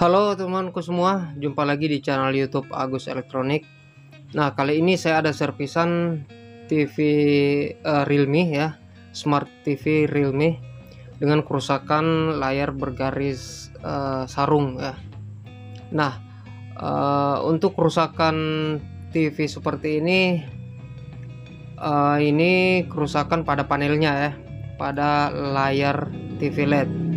Halo teman-temanku semua, jumpa lagi di channel YouTube Agus Elektronik. Nah, kali ini saya ada servisan TV Realme ya, Smart TV Realme dengan kerusakan layar bergaris sarung ya. Nah, untuk kerusakan TV seperti ini kerusakan pada panelnya ya, pada layar TV LED.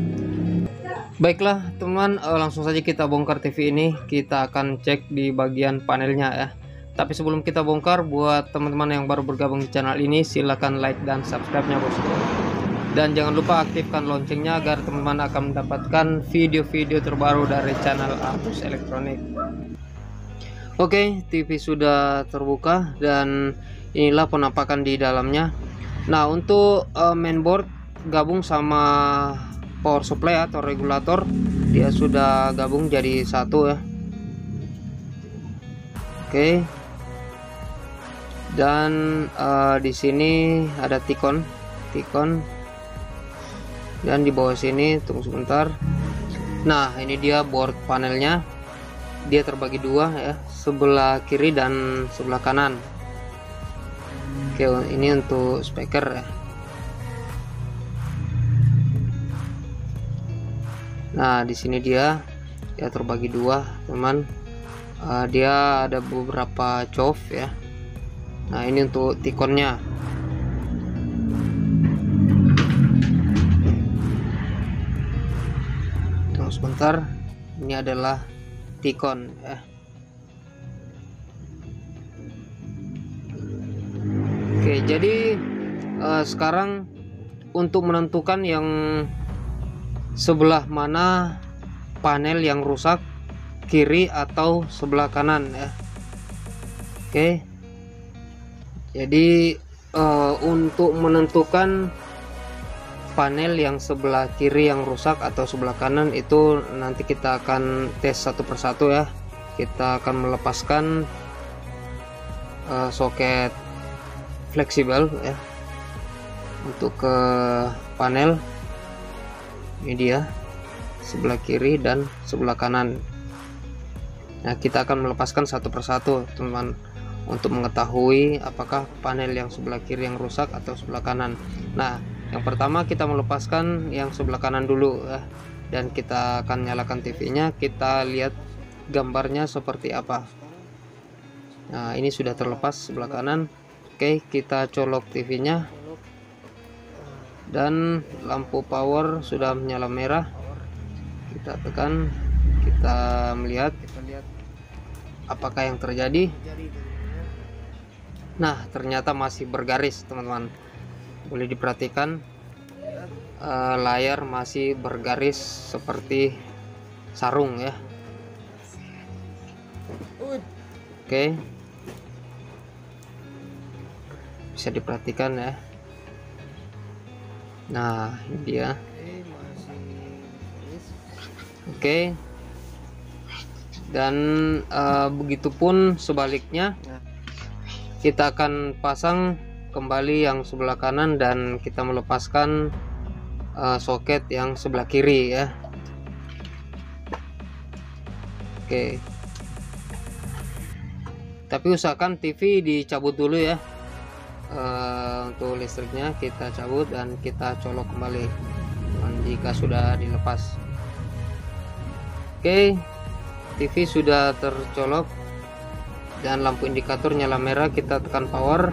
Baiklah teman, langsung saja kita bongkar TV ini. Kita akan cek di bagian panelnya ya. Tapi sebelum kita bongkar, buat teman-teman yang baru bergabung di channel ini, silahkan like dan subscribe-nya bosku. Dan jangan lupa aktifkan loncengnya agar teman-teman akan mendapatkan video-video terbaru dari channel Agus Elektronik. Oke, TV sudah terbuka dan inilah penampakan di dalamnya. Nah, untuk mainboard gabung sama power supply atau regulator, dia sudah gabung jadi satu ya. Oke. Dan di sini ada tikon dan di bawah sini, tunggu sebentar. Nah, ini dia board panelnya. Dia terbagi dua ya, sebelah kiri dan sebelah kanan. Oke, ini untuk speaker ya. Nah, di sini dia terbagi dua, teman. Dia ada beberapa cover ya. Nah, ini untuk tikonnya. Tunggu sebentar. Ini adalah tikon ya. Oke, jadi sekarang untuk menentukan yang sebelah mana panel yang rusak, kiri atau sebelah kanan ya. Oke, jadi untuk menentukan panel yang sebelah kiri yang rusak atau sebelah kanan itu nanti kita akan tes satu persatu ya. Kita akan melepaskan soket fleksibel ya untuk ke panel. Ini dia sebelah kiri dan sebelah kanan. Nah, kita akan melepaskan satu persatu teman, untuk mengetahui apakah panel yang sebelah kiri yang rusak atau sebelah kanan. Nah, yang pertama kita melepaskan yang sebelah kanan dulu ya, dan kita akan nyalakan TV-nya. Kita lihat gambarnya seperti apa. Nah, ini sudah terlepas sebelah kanan. Oke, kita colok TV-nya. Dan lampu power sudah menyala merah. Kita tekan, kita melihat apakah yang terjadi. Nah, ternyata masih bergaris teman-teman. Boleh diperhatikan, layar masih bergaris seperti sarung ya. Oke, bisa diperhatikan ya. Nah, ini dia. Oke. Dan begitupun sebaliknya, kita akan pasang kembali yang sebelah kanan dan kita melepaskan soket yang sebelah kiri ya. Oke. Tapi usahakan TV dicabut dulu ya. Untuk listriknya kita cabut dan kita colok kembali jika sudah dilepas. Oke, TV sudah tercolok dan lampu indikator nyala merah. Kita tekan power.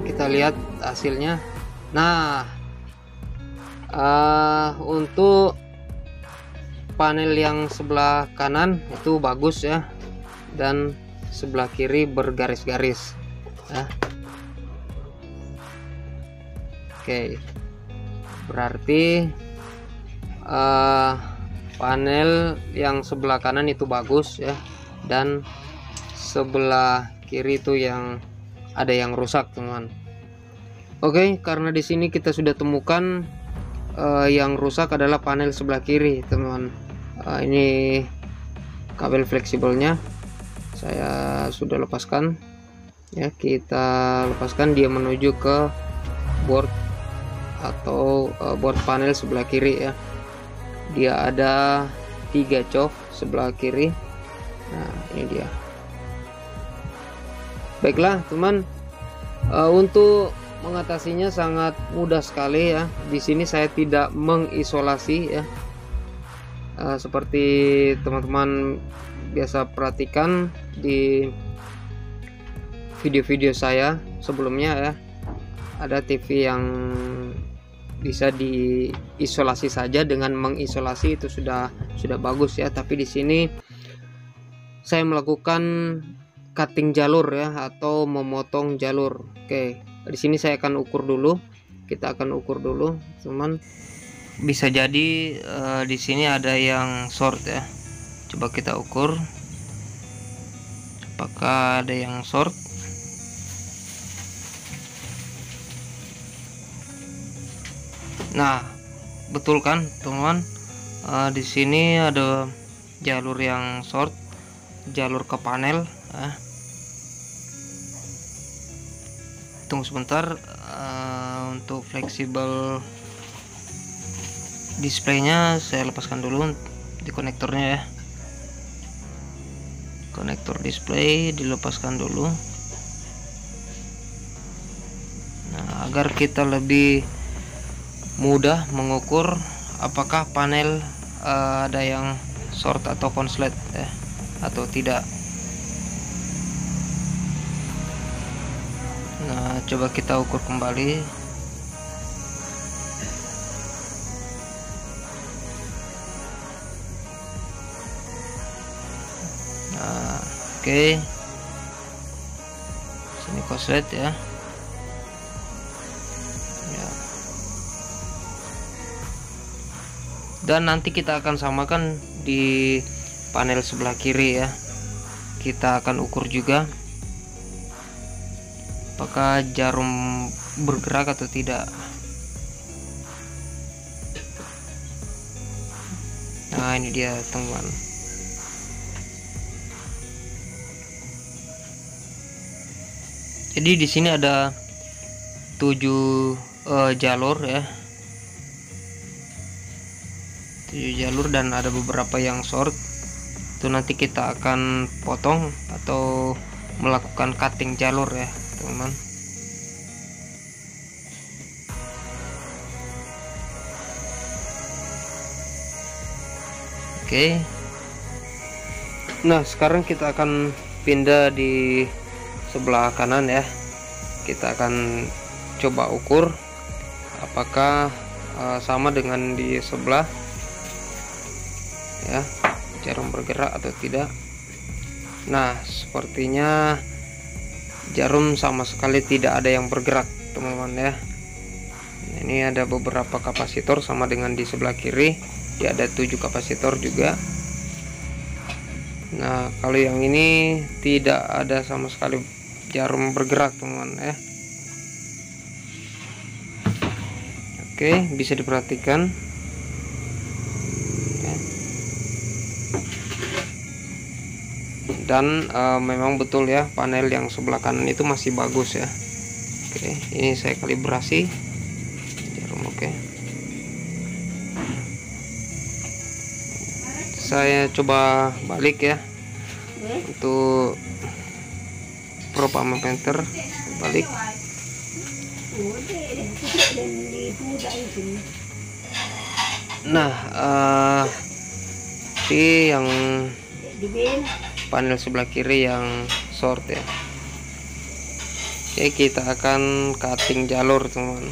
Kita lihat hasilnya. Nah, untuk panel yang sebelah kanan itu bagus ya, dan sebelah kiri bergaris-garis ya. Oke, berarti panel yang sebelah kanan itu bagus ya, dan sebelah kiri itu yang ada yang rusak teman. Oke, karena di sini kita sudah temukan yang rusak adalah panel sebelah kiri teman. Ini kabel fleksibelnya saya sudah lepaskan ya. Kita lepaskan, dia menuju ke board atau board panel sebelah kiri ya. Dia ada 3 cov sebelah kiri. Nah, ini dia. Baiklah teman, untuk mengatasinya sangat mudah sekali ya. Di sini saya tidak mengisolasi ya. Seperti teman-teman biasa perhatikan di video-video saya sebelumnya ya, ada TV yang bisa diisolasi saja. Dengan mengisolasi itu sudah bagus ya, tapi di sini saya melakukan cutting jalur ya, atau memotong jalur. Oke, di sini saya akan ukur dulu. Kita akan ukur dulu, teman. Bisa jadi di sini ada yang short ya. Coba kita ukur. Apakah ada yang short? Nah, betul kan, teman-teman? Di sini ada jalur yang short, jalur ke panel. Tunggu sebentar, untuk fleksibel displaynya saya lepaskan dulu di konektornya ya. Konektor display dilepaskan dulu. Nah, agar kita lebih mudah mengukur apakah panel ada yang short atau konslet ya, atau tidak. Nah, coba kita ukur kembali. Nah, oke. Sini konslet ya. Dan nanti kita akan samakan di panel sebelah kiri ya. Kita akan ukur juga apakah jarum bergerak atau tidak. Nah, ini dia teman. Jadi di sini ada 7 jalur ya. 7 jalur dan ada beberapa yang short. Itu nanti kita akan potong atau melakukan cutting jalur ya, teman. Oke. Nah, sekarang kita akan pindah di sebelah kanan ya. Kita akan coba ukur apakah sama dengan di sebelah ya, jarum bergerak atau tidak. Nah, sepertinya jarum sama sekali tidak ada yang bergerak, teman-teman ya. Ini ada beberapa kapasitor sama dengan di sebelah kiri. Dia ada 7 kapasitor juga. Nah, kalau yang ini tidak ada sama sekali jarum bergerak, teman-teman ya. Oke, bisa diperhatikan. Dan memang betul ya, panel yang sebelah kanan itu masih bagus ya. Oke, ini saya kalibrasi jarum. Oke, saya coba balik ya untuk probe ammeter. Balik. Nah, ini yang panel sebelah kiri yang short ya. Oke, kita akan cutting jalur, teman.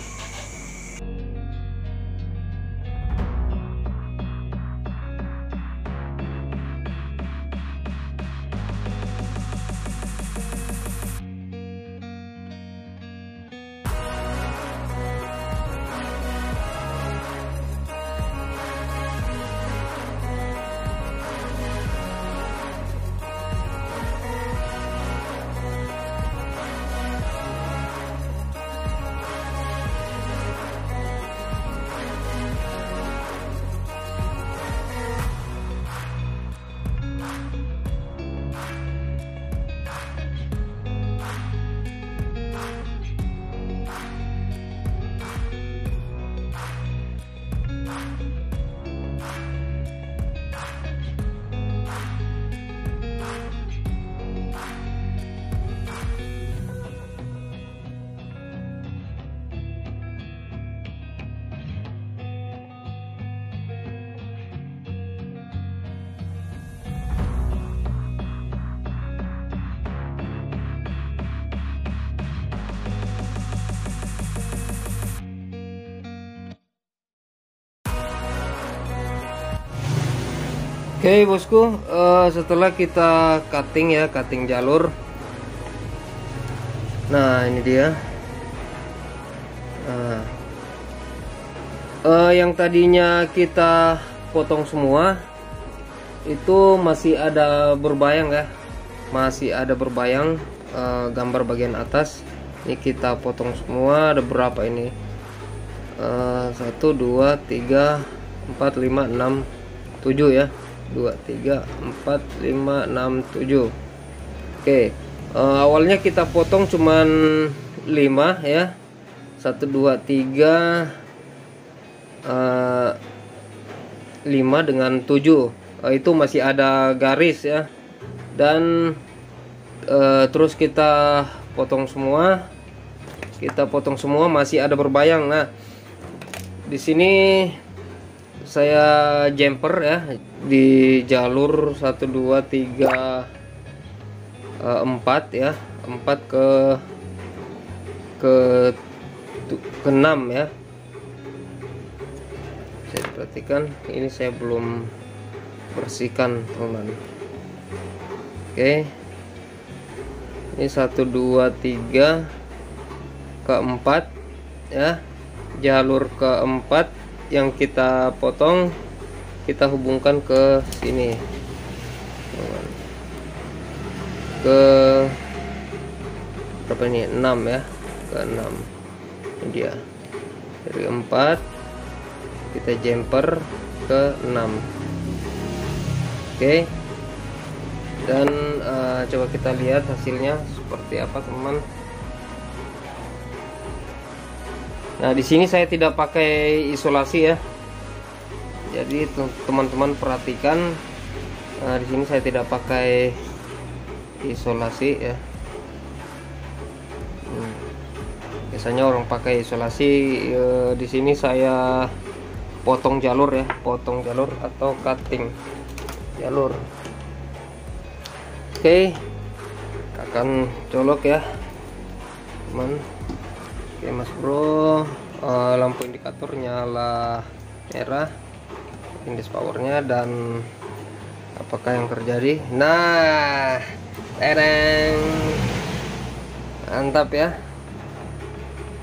Oke bosku, setelah kita cutting ya, cutting jalur. Nah ini dia. Yang tadinya kita potong semua itu masih ada berbayang ya, masih ada berbayang gambar bagian atas. Ini kita potong semua. Ada berapa ini? 1 2 3 4 5 6 7 ya. 2 3 4 5 6 7. Oke, awalnya kita potong cuman 5 ya. 1 2 3 5 dengan 7. Itu masih ada garis ya. Dan terus kita potong semua. Kita potong semua masih ada berbayang. Nah, di sini saya jumper ya di jalur 1 2 3 4 ya. 4 ke 6 ya. Saya perhatikan ini saya belum bersihkan teman. Oke. Ini 1 2 3 keempat ya, jalur keempat yang kita potong kita hubungkan ke sini ke berapa ini, 6 ya, ke 6. Ini dia dari 4 kita jumper ke 6. Oke, dan coba kita lihat hasilnya seperti apa teman. Nah di sini saya tidak pakai isolasi ya, jadi teman-teman perhatikan, di sini saya tidak pakai isolasi ya. Biasanya orang pakai isolasi. Di sini saya potong jalur ya, potong jalur atau cutting jalur. Oke, akan colok ya teman. Oke mas bro, lampu indikator nyala merah, indeks powernya, dan apakah yang terjadi? Nah, tereng, mantap ya.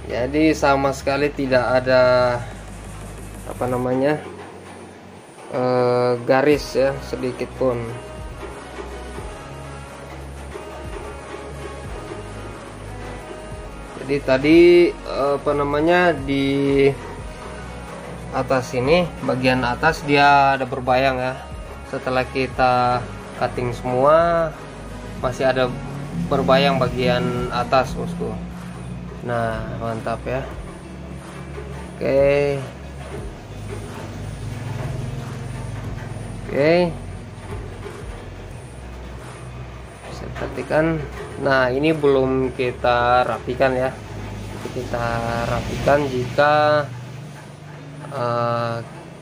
Jadi sama sekali tidak ada apa namanya garis ya sedikit pun. Jadi tadi apa namanya di atas ini, bagian atas dia ada berbayang ya. Setelah kita cutting semua masih ada berbayang bagian atas bosku. Nah mantap ya. Oke, bisa perhatikan. Nah ini belum kita rapikan ya, kita rapikan jika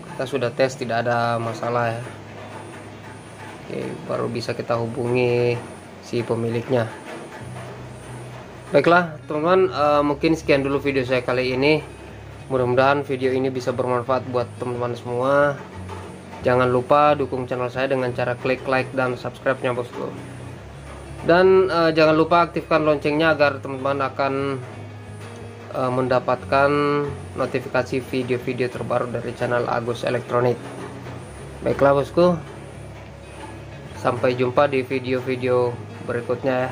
kita sudah tes tidak ada masalah ya. Oke, baru bisa kita hubungi si pemiliknya. Baiklah teman-teman, mungkin sekian dulu video saya kali ini. Mudah-mudahan video ini bisa bermanfaat buat teman-teman semua. Jangan lupa dukung channel saya dengan cara klik like dan subscribe-nya bosku. Dan jangan lupa aktifkan loncengnya agar teman-teman akan mendapatkan notifikasi video-video terbaru dari channel Agus Elektronik. Baiklah bosku, sampai jumpa di video-video berikutnya ya.